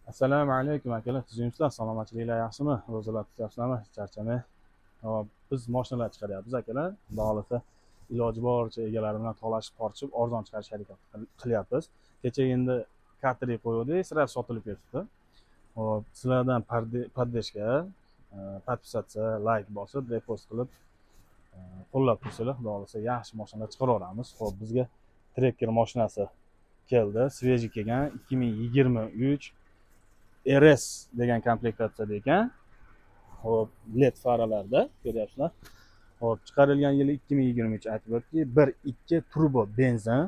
Assalomu alaykum akalar, tuzimsizlar, salomatchiliklar yaxshimi? Ro'zalar tutyapsizlarmi? Charchamay. Hop, biz mashinalar chiqaryapmiz akalar. Xudo xolasa iloji boricha egalari bilan talashib tortishib arzon chiqarish harakat qilyapmiz. Kecha endi kartrik qo'ydik, sira sotilib ketibdi. Hop, sizlardan poddержка, podpisatsiya, like bosib, repost qilib, qo'llab tursanglar, xudo xolasa yaxshi mashinalar chiqaraveramiz. Hop, bizga trekker mashinasi keldi. Sveji kelgan 2023 RS degan komplektatsiyada ekan. Hop, LED faralarda ko'ryapsizlar. Hop, chiqarilgan yili 2023 aytib o'tdik. 1.2 turbo benzin.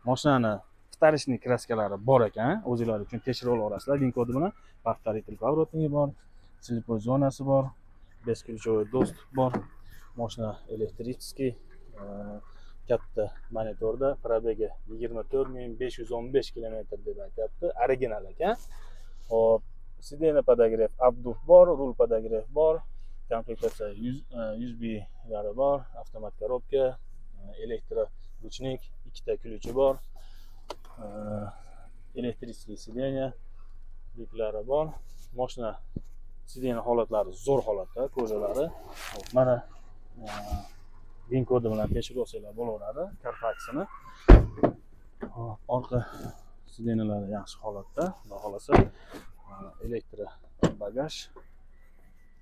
Mashinani вторичный kraskalari bor ekan. O'zinglar uchun tekshirib olasizlar din kodi bilan. Повторитель поворотнigi bor, слепой zonasi bor, бесключевой достуp bor. Mashina elektrический, katta monitorda, probegi 24515 km deb aytibdi. Original ekan. Hop, sidena podogref, обдув bor, rul podogref bor, komplektatsiya USB-lari bor, avtomat korobka, elektroruchnik, ikkita ключи bor, elektrический sidena yuklari bor. Mashina sidena holatlari zo'r holatda, ko'zalari. Mana din kodi bilan tekshirib olsanglar bo'laveradi. Carfax'ini. Orqa sidenalari yaxshi holatda, xudo xolasa. Elektro bagaj.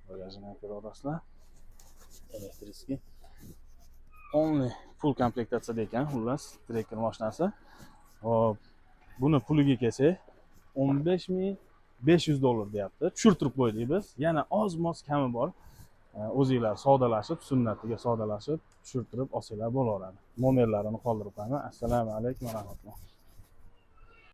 Bagajini ko'rasizlar. Elektrический. Only full komplektatsiyada ekan, xullas, trekker mashinasi. Hop, buni puliga kelsak, $15,500 deyapti. Tushirtirib qo'ydik biz. Yana oz-moz kami bor. O'zinglar sodalashib, sunnatiga sodalashib, tushirtirib olsanglar bo'laveradi. Nomerlarini qoldirib qo'yaman. Assalomu alaykum va rahmatulloh.